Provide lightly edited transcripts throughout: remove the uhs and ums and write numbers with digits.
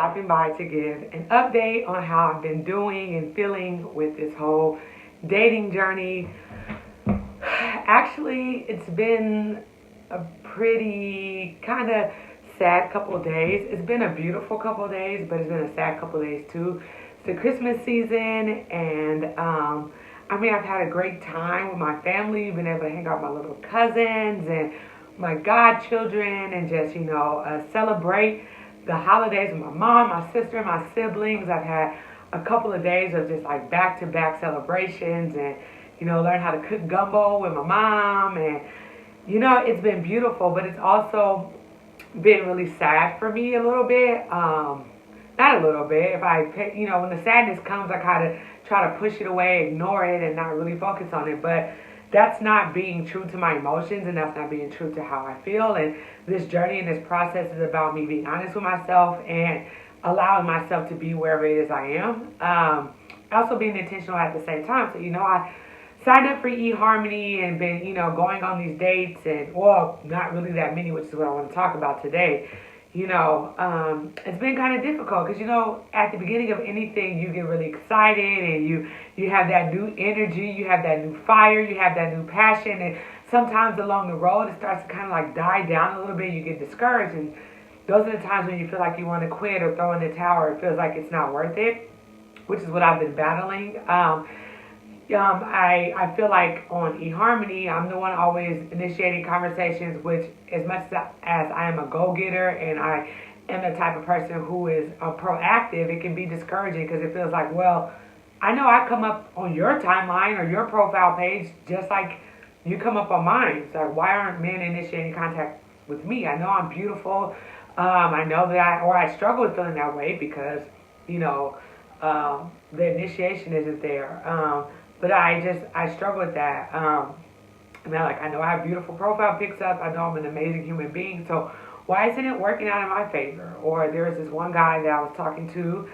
stopping by to give an update on how I've been doing and feeling with this whole dating journey. Actually, it's been a pretty kind of sad couple of days. It's been a beautiful couple of days, but it's been a sad couple of days too. It's the Christmas season, and I've had a great time with my family, been able to hang out with my little cousins and my godchildren, and just celebrate the holidays with my mom, my sister, my siblings. I've had a couple of days of just like back-to-back celebrations, and learn how to cook gumbo with my mom, and it's been beautiful, but it's also been really sad for me a little bit. Not a little bit. If I, when the sadness comes, I kind of try to push it away, ignore it, and not really focus on it. But that's not being true to my emotions, and that's not being true to how I feel. And this journey and this process is about me being honest with myself and allowing myself to be wherever it is I am. Also being intentional at the same time. So, I signed up for eHarmony and been, going on these dates, and, well, not really that many, which is what I want to talk about today. It's been kind of difficult because, at the beginning of anything, you get really excited, and you have that new energy, you have that new fire, you have that new passion, and sometimes along the road, it starts to kind of like die down a little bit. You get discouraged, and those are the times when you feel like you want to quit or throw in the towel, or it feels like it's not worth it, which is what I've been battling. I feel like on eHarmony, I'm the one always initiating conversations, which as much as I am a go-getter and I am the type of person who is proactive, it can be discouraging because it feels like, well, I know I come up on your timeline or your profile page just like you come up on mine. So why aren't men initiating contact with me? I know I'm beautiful. I know that I struggle with feeling that way because, the initiation isn't there. But I struggle with that. I know I have beautiful profile pics up. I know I'm an amazing human being. So why isn't it working out in my favor? Or there was this one guy that I was talking to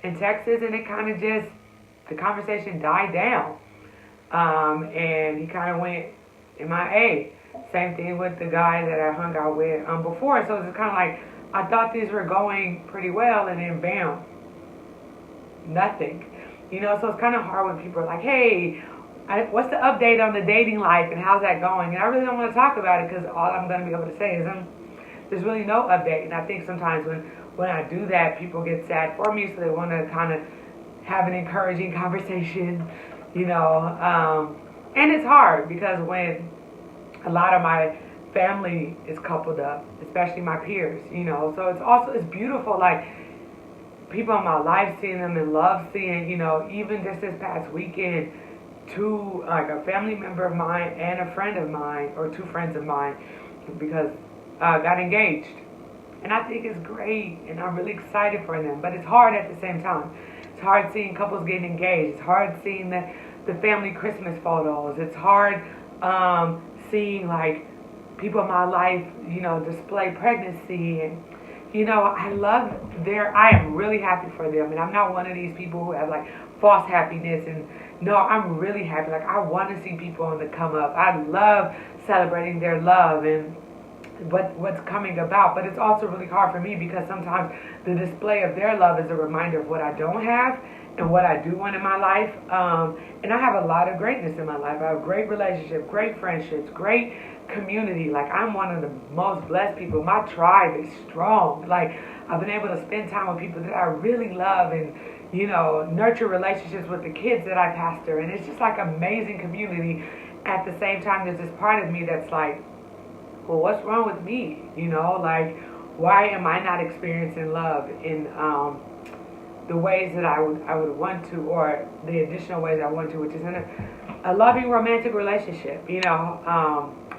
in Texas, and it kind of just, the conversation died down. And he kind of went MIA. Same thing with the guy that I hung out with before. So it's kind of like, I thought these were going pretty well, and then bam, nothing. So it's kind of hard when people are like, hey, what's the update on the dating life and how's that going? And I really don't want to talk about it because all I'm going to be able to say is there's really no update. And I think sometimes when I do that, people get sad for me, so they want to kind of have an encouraging conversation, and it's hard because when a lot of my family is coupled up, especially my peers, so it's beautiful, like, people in my life seeing them and love seeing, even just this past weekend, a family member of mine and a friend of mine, or two friends of mine, because got engaged. And I think it's great, and I'm really excited for them, but it's hard at the same time. It's hard seeing couples getting engaged. It's hard seeing the family Christmas photos. It's hard seeing, like, people in my life, display pregnancy, and I am really happy for them, and I'm not one of these people who have like false happiness, and no, I'm really happy. Like, I want to see people on the come up. I love celebrating their love and what's coming about, but it's also really hard for me because sometimes the display of their love is a reminder of what I don't have and what I do want in my life. And I have a lot of greatness in my life. I have great relationships, great friendships, great community. Like, I'm one of the most blessed people. My tribe is strong. Like, I've been able to spend time with people that I really love, and nurture relationships with the kids that I pastor, and it's just like amazing community. At the same time, there's this part of me that's like, well, what's wrong with me? Like, why am I not experiencing love in the ways that I would want to, or the additional ways I want to, which is in a loving romantic relationship.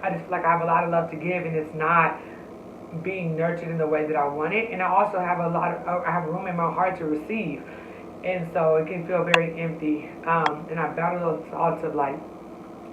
I just feel like I have a lot of love to give, and it's not being nurtured in the way that I want it. And I also have I have room in my heart to receive, and so it can feel very empty. And I battle those thoughts of like,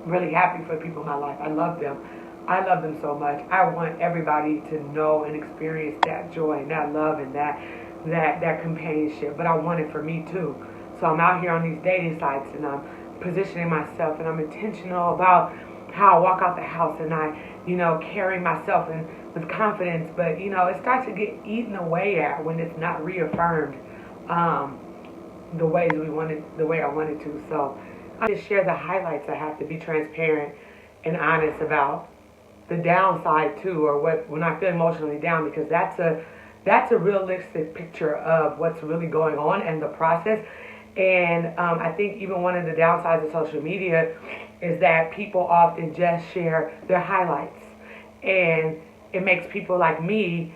really happy for the people in my life. I love them. I love them so much. I want everybody to know and experience that joy and that love and that companionship. But I want it for me too. So I'm out here on these dating sites, and I'm positioning myself, and I'm intentional about how I walk out the house, and I carrying myself and with confidence. But, it starts to get eaten away at when it's not reaffirmed the ways the way I wanted to. So I just share the highlights. I have to be transparent and honest about the downside too, or when I feel emotionally down, because that's a realistic picture of what's really going on and the process. And I think even one of the downsides of social media is that people often just share their highlights, and it makes people like me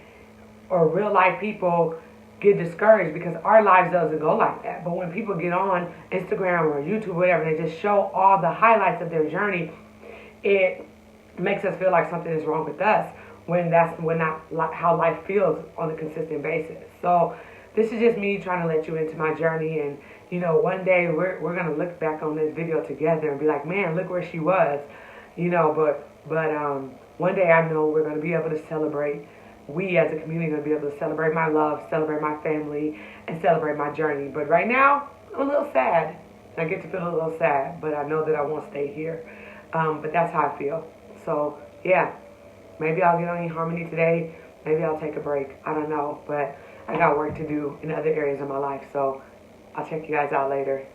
or real life people get discouraged because our lives doesn't go like that. But when people get on Instagram or YouTube, whatever, they just show all the highlights of their journey, it makes us feel like something is wrong with us when that's not how life feels on a consistent basis. So this is just me trying to let you into my journey, and one day we're gonna look back on this video together and be like, man, look where she was, but one day I know we're gonna be able to celebrate. We as a community are gonna be able to celebrate my love, celebrate my family, and celebrate my journey. But right now, I'm a little sad. I get to feel a little sad, but I know that I won't stay here. But that's how I feel. So yeah, maybe I'll get on eHarmony today. Maybe I'll take a break. I don't know, but I got work to do in other areas of my life. So I'll check you guys out later.